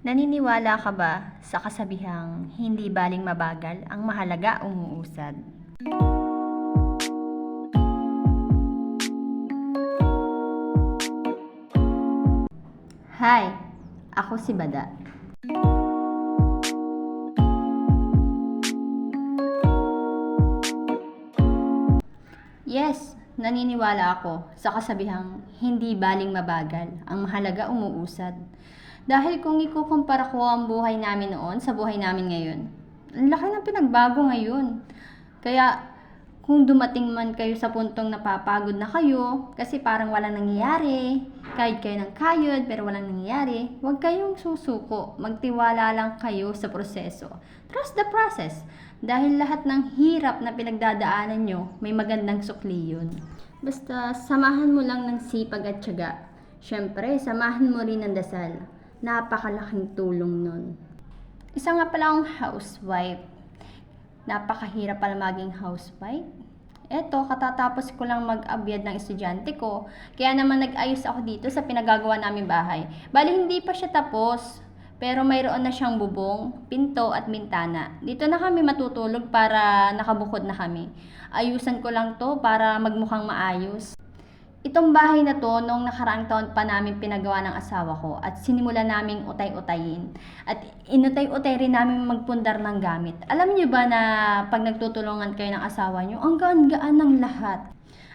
Naniniwala ka ba sa kasabihang hindi baling mabagal, ang mahalaga umuusad? Hi, ako si Bada. Yes, naniniwala ako sa kasabihang hindi baling mabagal, ang mahalaga umuusad. Dahil kung ikukumpara ko ang buhay namin noon sa buhay namin ngayon, ang laki ng pinagbago ngayon. Kaya kung dumating man kayo sa puntong napapagod na kayo kasi parang walang nangyayari, kahit kayo ng kayod pero walang nangyayari, huwag kayong susuko. Magtiwala lang kayo sa proseso. Trust the process. Dahil lahat ng hirap na pinagdadaanan nyo, may magandang sukli yun. Basta samahan mo lang ng sipag at tiyaga. Siyempre, samahan mo rin ng dasal. Napakalaking tulong nun. Isa nga pala akong housewife. Napakahirap pala maging housewife. Eto, katatapos ko lang mag-abyad ng estudyante ko. Kaya naman nag-ayos ako dito sa pinagagawa naming bahay. Bali, hindi pa siya tapos. Pero mayroon na siyang bubong, pinto at bintana. Dito na kami matutulog para nakabukod na kami. Ayusan ko lang to para magmukhang maayos. Itong bahay na to, noong nakaraang taon pa namin pinagawa ng asawa ko at sinimula naming utay-utayin. At inutay-utay rin namin magpundar ng gamit. Alam niyo ba na pag nagtutulungan kayo ng asawa niyo, ang gaan-gaan ng lahat.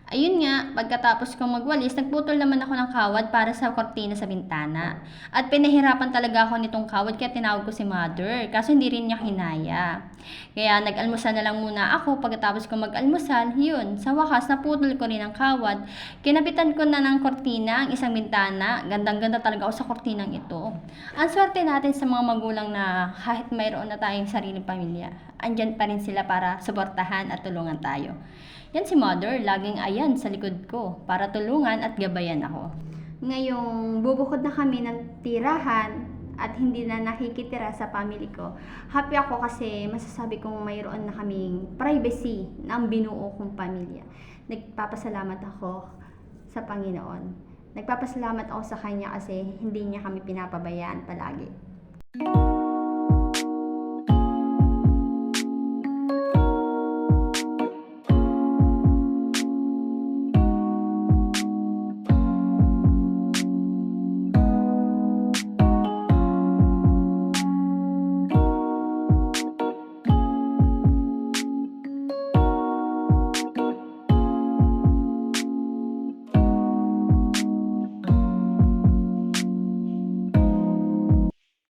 Ayun nga, pagkatapos kong magwalis, nagputol naman ako ng kawad para sa kortina sa bintana. At pinahirapan talaga ako nitong kawad kaya tinawag ko si mother, kaso hindi rin niya hinaya. Kaya nag-almusal na lang muna ako, pagkatapos kong mag-almusal, yun, sa wakas naputol ko rin ang kawad. Kinabitan ko na ng kortina ang isang bintana, gandang-ganda talaga ako sa kortinang ito. Ang swerte natin sa mga magulang na kahit mayroon na tayong sariling pamilya, andyan pa rin sila para suportahan at tulungan tayo. Yan si mother, laging ayan sa likod ko para tulungan at gabayan ako. Ngayong bubukod na kami ng tirahan at hindi na nakikitira sa family ko, happy ako kasi masasabi kong mayroon na kaming privacy ng binuo kong pamilya. Nagpapasalamat ako sa Panginoon. Nagpapasalamat ako sa Kanya kasi hindi niya kami pinapabayaan palagi.